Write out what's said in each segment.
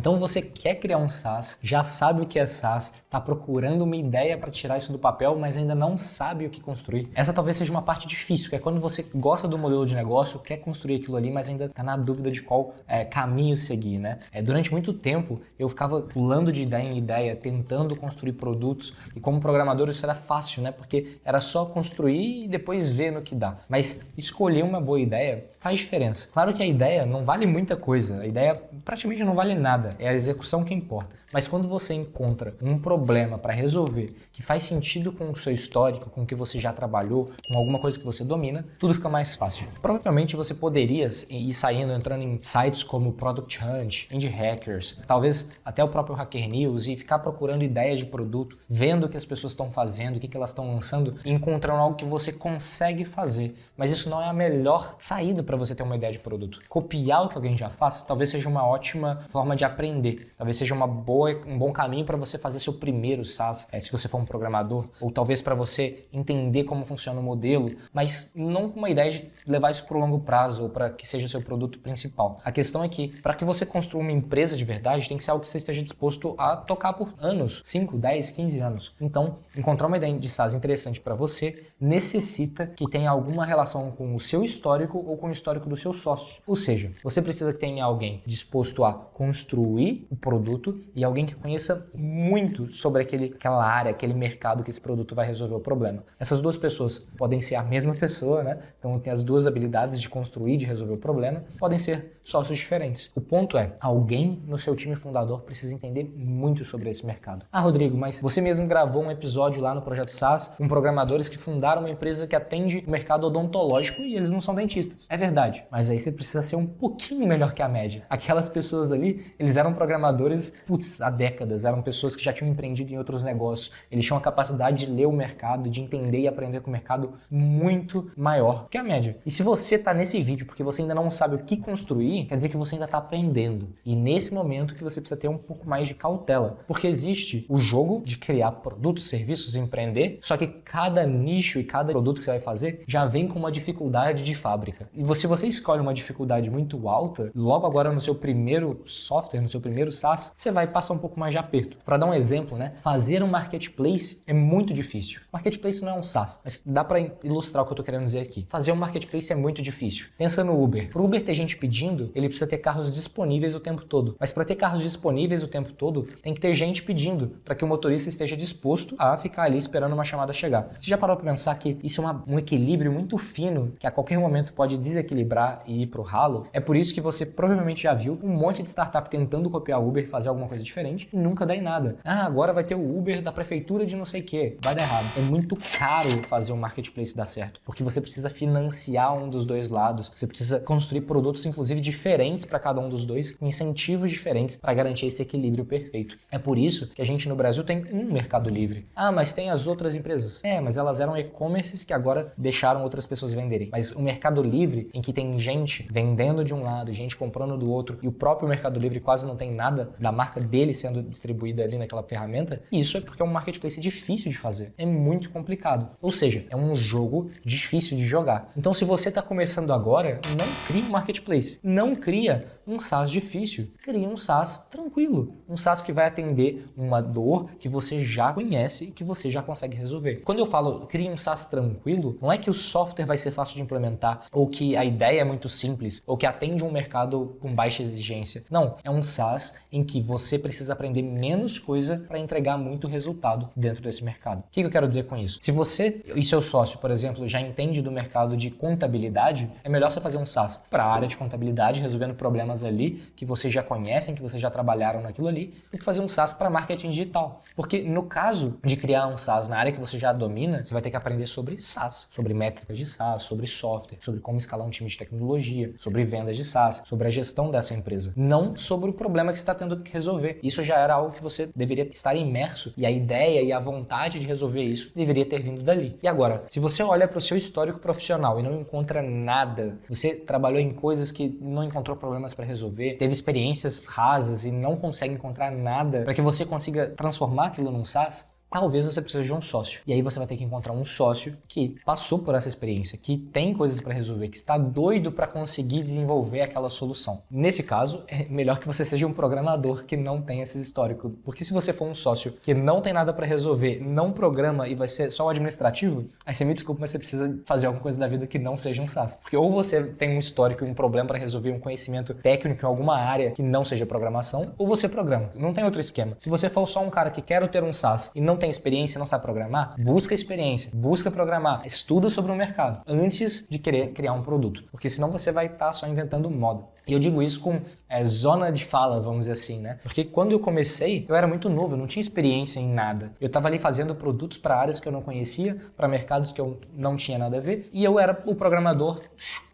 Então você quer criar um SaaS, já sabe o que é SaaS, está procurando uma ideia para tirar isso do papel, mas ainda não sabe o que construir. Essa talvez seja uma parte difícil, que é quando você gosta do modelo de negócio, quer construir aquilo ali, mas ainda está na dúvida de qual caminho seguir, né? Durante muito tempo eu ficava pulando de ideia em ideia, tentando construir produtos, e como programador isso era fácil, né? Porque era só construir e depois ver no que dá. Mas escolher uma boa ideia faz diferença. Claro que a ideia não vale muita coisa, a ideia praticamente não vale nada, é a execução que importa. Mas quando você encontra um problema para resolver que faz sentido com o seu histórico, com o que você já trabalhou, com alguma coisa que você domina, tudo fica mais fácil. Provavelmente você poderia ir saindo, entrando em sites como Product Hunt, Indie Hackers, talvez até o próprio Hacker News e ficar procurando ideias de produto, vendo o que as pessoas estão fazendo, o que elas estão lançando e encontrando algo que você consegue fazer. Mas isso não é a melhor saída para você ter uma ideia de produto. Copiar o que alguém já faz talvez seja uma ótima forma de aprender, talvez seja um bom caminho para você fazer seu primeiro SaaS, se você for um programador, ou talvez para você entender como funciona o modelo, mas não com uma ideia de levar isso para o longo prazo ou para que seja seu produto principal. A questão é que, para que você construa uma empresa de verdade, tem que ser algo que você esteja disposto a tocar por anos, 5, 10, 15 anos. Então, encontrar uma ideia de SaaS interessante para você necessita que tenha alguma relação com o seu histórico ou com o histórico do seu sócio. Ou seja, você precisa que tenha alguém disposto a construir o produto e alguém que conheça muito sobre aquela área, aquele mercado que esse produto vai resolver o problema. Essas duas pessoas podem ser a mesma pessoa, né? Então tem as duas habilidades de construir, de resolver o problema, podem ser sócios diferentes. O ponto é, alguém no seu time fundador precisa entender muito sobre esse mercado. Ah, Rodrigo, mas você mesmo gravou um episódio lá no Projeto SaaS com programadores que fundaram uma empresa que atende o mercado odontológico e eles não são dentistas. É verdade, mas aí você precisa ser um pouquinho melhor que a média. Aquelas pessoas ali, eles eram programadores, há décadas, eram pessoas que já tinham empreendido em outros negócios, eles tinham a capacidade de ler o mercado, de entender e aprender com o mercado muito maior que a média. E se você está nesse vídeo porque você ainda não sabe o que construir, quer dizer que você ainda está aprendendo. E nesse momento que você precisa ter um pouco mais de cautela, porque existe o jogo de criar produtos, serviços, empreender, só que cada nicho e cada produto que você vai fazer já vem com uma dificuldade de fábrica. E se você escolhe uma dificuldade muito alta, logo agora no seu primeiro software, no seu primeiro SaaS, você vai passar um pouco mais de aperto. Para dar um exemplo, né? Fazer um marketplace é muito difícil. Marketplace não é um SaaS, mas dá para ilustrar o que eu estou querendo dizer aqui. Fazer um marketplace é muito difícil. Pensa no Uber. Para o Uber ter gente pedindo, ele precisa ter carros disponíveis o tempo todo. Mas para ter carros disponíveis o tempo todo, tem que ter gente pedindo para que o motorista esteja disposto a ficar ali esperando uma chamada chegar. Você já parou para pensar que isso é um equilíbrio muito fino, que a qualquer momento pode desequilibrar e ir para o ralo? É por isso que você provavelmente já viu um monte de startup tentando copiar o Uber e fazer alguma coisa diferente e nunca dá em nada. Ah, agora vai ter o Uber da prefeitura de não sei o que. Vai dar errado. É muito caro fazer um marketplace dar certo, porque você precisa financiar um dos dois lados, você precisa construir produtos, inclusive, diferentes para cada um dos dois, com incentivos diferentes para garantir esse equilíbrio perfeito. É por isso que a gente no Brasil tem um Mercado Livre. Ah, mas tem as outras empresas. Mas elas eram e-commerces que agora deixaram outras pessoas venderem. Mas o Mercado Livre, em que tem gente vendendo de um lado, gente comprando do outro, e o próprio Mercado Livre quase não tem nada da marca dele sendo distribuída ali naquela ferramenta, isso é porque é um marketplace difícil de fazer. É muito complicado. Ou seja, é um jogo difícil de jogar. Então, se você está começando agora, não crie um marketplace. Não cria um SaaS difícil. Cria um SaaS tranquilo. Um SaaS que vai atender uma dor que você já conhece e que você já consegue resolver. Quando eu falo cria um SaaS tranquilo, não é que o software vai ser fácil de implementar, ou que a ideia é muito simples, ou que atende um mercado com baixa exigência. Não, é um SaaS em que você precisa aprender menos coisa para entregar muito resultado dentro desse mercado. O que eu quero dizer com isso? Se você e seu sócio, por exemplo, já entende do mercado de contabilidade, é melhor você fazer um SaaS para a área de contabilidade, resolvendo problemas ali que vocês já conhecem, que vocês já trabalharam naquilo ali, do que fazer um SaaS para marketing digital. Porque no caso de criar um SaaS na área que você já domina, você vai ter que aprender sobre SaaS, sobre métricas de SaaS, sobre software, sobre como escalar um time de tecnologia, sobre vendas de SaaS, sobre a gestão dessa empresa. Não sobre o problema que você está tendo que resolver. Isso já era algo que você deveria estar imerso e a ideia e a vontade de resolver isso deveria ter vindo dali. E agora, se você olha para o seu histórico profissional e não encontra nada, você trabalhou em coisas que não encontrou problemas para resolver, teve experiências rasas e não consegue encontrar nada para que você consiga transformar aquilo num SaaS, talvez você precise de um sócio. E aí você vai ter que encontrar um sócio que passou por essa experiência, que tem coisas para resolver, que está doido para conseguir desenvolver aquela solução. Nesse caso, é melhor que você seja um programador que não tem esse histórico, porque se você for um sócio que não tem nada para resolver, não programa e vai ser só o administrativo, aí você me desculpa, mas você precisa fazer alguma coisa da vida que não seja um SaaS. Porque ou você tem um histórico e um problema para resolver, um conhecimento técnico em alguma área que não seja programação, ou você programa. Não tem outro esquema. Se você for só um cara que quer ter um SaaS e não tem experiência, não sabe programar, busca experiência, busca programar, estuda sobre o mercado antes de querer criar um produto, porque senão você vai estar só inventando moda. E eu digo isso com zona de fala, vamos dizer assim, né? Porque quando eu comecei, eu era muito novo, eu não tinha experiência em nada. Eu estava ali fazendo produtos para áreas que eu não conhecia, para mercados que eu não tinha nada a ver, e eu era o programador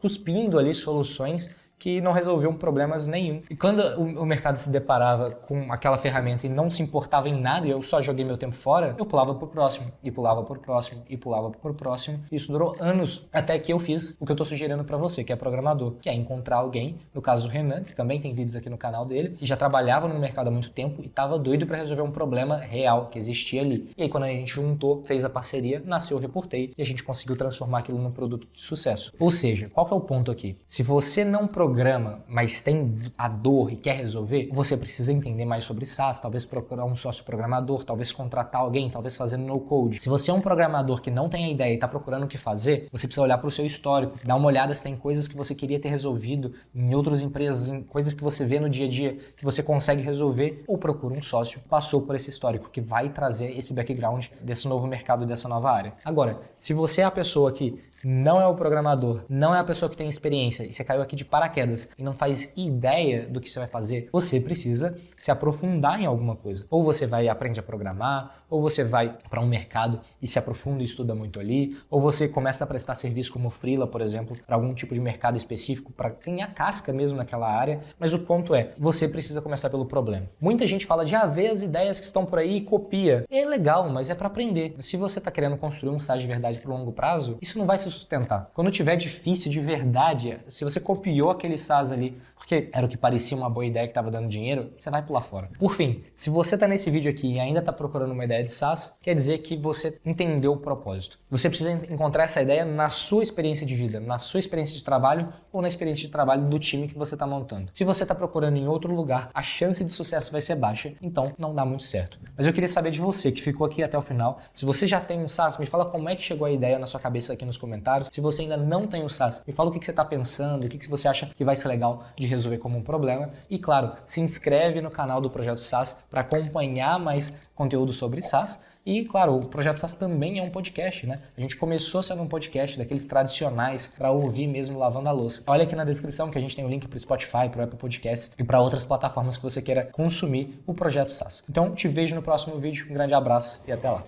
cuspindo ali soluções que não resolviam problemas nenhum. E quando o mercado se deparava com aquela ferramenta e não se importava em nada e eu só joguei meu tempo fora, eu pulava pro próximo, e pulava pro próximo, e pulava pro próximo. Isso durou anos, até que eu fiz o que eu tô sugerindo para você, que é programador, que é encontrar alguém, no caso o Renan, que também tem vídeos aqui no canal dele, que já trabalhava no mercado há muito tempo e tava doido para resolver um problema real que existia ali. E aí quando a gente juntou, fez a parceria, nasceu o Reportei e a gente conseguiu transformar aquilo num produto de sucesso. Ou seja, qual que é o ponto aqui? Se você não programa, mas tem a dor e quer resolver, você precisa entender mais sobre SaaS, talvez procurar um sócio programador, talvez contratar alguém, talvez fazer no code. Se você é um programador que não tem a ideia e está procurando o que fazer, você precisa olhar para o seu histórico, dar uma olhada se tem coisas que você queria ter resolvido em outras empresas, em coisas que você vê no dia a dia que você consegue resolver, ou procura um sócio que passou por esse histórico, que vai trazer esse background desse novo mercado, dessa nova área. Agora, se você é a pessoa que não é o programador, não é a pessoa que tem experiência e você caiu aqui de paraquedas e não faz ideia do que você vai fazer, você precisa se aprofundar em alguma coisa. Ou você vai e aprende a programar, ou você vai para um mercado e se aprofunda e estuda muito ali, ou você começa a prestar serviço como freela, por exemplo, para algum tipo de mercado específico, para ganhar casca mesmo naquela área. Mas o ponto é, você precisa começar pelo problema. Muita gente fala de ver as ideias que estão por aí e copia. É legal, mas é para aprender. Se você está querendo construir um SaaS de verdade para o longo prazo, isso não vai se sustentar. Quando tiver difícil de verdade, se você copiou aquele SaaS ali, porque era o que parecia uma boa ideia que estava dando dinheiro, você vai pular fora. Por fim, se você está nesse vídeo aqui e ainda está procurando uma ideia de SaaS, quer dizer que você entendeu o propósito. Você precisa encontrar essa ideia na sua experiência de vida, na sua experiência de trabalho ou na experiência de trabalho do time que você está montando. Se você está procurando em outro lugar, a chance de sucesso vai ser baixa, então não dá muito certo. Mas eu queria saber de você, que ficou aqui até o final. Se você já tem um SaaS, me fala como é que chegou a ideia na sua cabeça aqui nos comentários. Se você ainda não tem um SaaS, me fala o que você está pensando, o que você acha que vai ser legal de resolver como um problema. E claro, se inscreve no canal do Projeto SaaS para acompanhar mais conteúdo sobre SaaS. E, claro, o Projeto SaaS também é um podcast, né? A gente começou sendo um podcast daqueles tradicionais para ouvir mesmo lavando a louça. Olha aqui na descrição que a gente tem o link para o Spotify, para o Apple Podcasts e para outras plataformas que você queira consumir o Projeto SaaS. Então, te vejo no próximo vídeo. Um grande abraço e até lá.